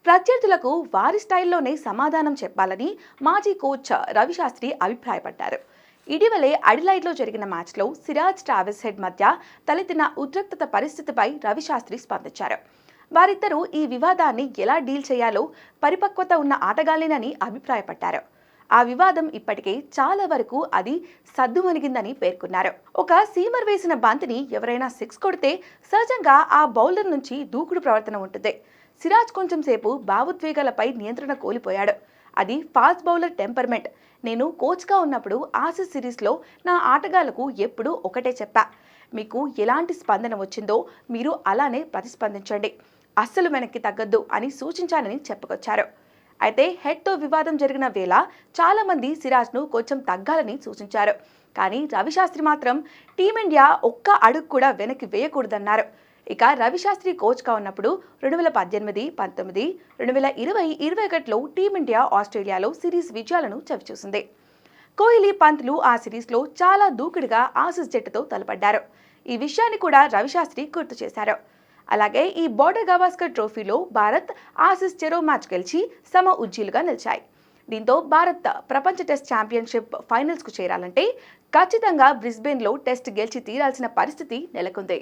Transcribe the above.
ప్రత్యర్థులకు వారి స్టైల్లోనే సమాధానం చెప్పాలని మాజీ కోచ్ రవిశాస్త్రి అభిప్రాయపడ్డారు. ఇటీవలే అడిలైడ్లో జరిగిన మ్యాచ్లో సిరాజ్ ట్రావిస్ హెడ్ మధ్య తలెత్తిన ఉద్రిక్తత పరిస్థితిపై రవిశాస్త్రి స్పందించారు. వారిద్దరూ ఈ వివాదాన్ని ఎలా డీల్ చేయాలో పరిపక్వత ఉన్న ఆటగాళ్లేనని అభిప్రాయపడ్డారు. ఆ వివాదం ఇప్పటికే చాలా వరకు అది సద్దుమణిగిందని పేర్కొన్నారు. ఒక సీమర్ వేసిన బంతిని ఎవరైనా సిక్స్ కొడితే సహజంగా ఆ బౌలర్ నుంచి దూకుడు ప్రవర్తన ఉంటుంది. సిరాజ్ కొంచెం సేపు భావోద్వేగాలపై నియంత్రణ కోల్పోయాడు. అది ఫాస్ట్ బౌలర్ టెంపర్మెంట్. నేను కోచ్గా ఉన్నప్పుడు ఆసీస్ సిరీస్లో నా ఆటగాళ్లకు ఎప్పుడూ ఒకటే చెప్పా, మీకు ఎలాంటి స్పందన వచ్చిందో మీరు అలానే ప్రతిస్పందించండి, అస్సలు వెనక్కి తగ్గద్దు అని సూచించాలని చెప్పుకొచ్చారు. అయితే హెడ్తో వివాదం జరిగిన వేళ చాలామంది సిరాజ్ను కొంచెం తగ్గాలని సూచించారు. కానీ రవిశాస్త్రి మాత్రం టీమిండియా ఒక్క అడుగు కూడా వెనక్కి వేయకూడదన్నారు. ఇక రవిశాస్త్రి కోచ్గా ఉన్నప్పుడు 2018, 19, 2020, 21లో టీమిండియా ఆస్ట్రేలియాలో సిరీస్ విజయాలను చవిచూసింది. కోహ్లీ, పంత్లు ఆ సిరీస్లో చాలా దూకుడుగా ఆసీస్ జట్టుతో తలపడ్డారు. ఈ విషయాన్ని కూడా రవిశాస్త్రి గుర్తు చేశారు. అలాగే ఈ బోర్డర్ గవాస్కర్ ట్రోఫీలో భారత్, ఆసీస్ చెరో మ్యాచ్ గెలిచి సమ ఉజ్జీలుగా నిలిచాయి. దీంతో భారత్ ప్రపంచ టెస్ట్ ఛాంపియన్షిప్ ఫైనల్స్కు చేరాలంటే ఖచ్చితంగా బ్రిస్బేన్లో టెస్ట్ గెలిచి తీరాల్సిన పరిస్థితి నెలకొంది.